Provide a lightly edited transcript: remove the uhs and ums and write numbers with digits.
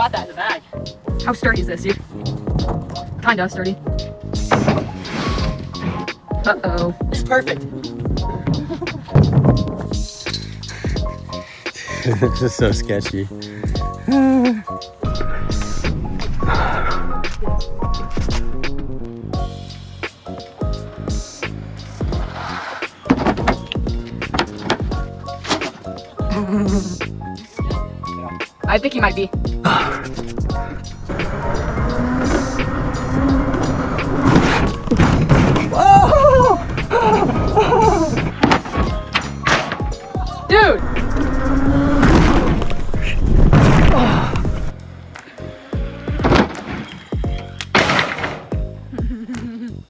got that in the bag. How sturdy is this, dude? Kinda sturdy. Uh-oh. This is perfect. This is so sketchy. I think he might be.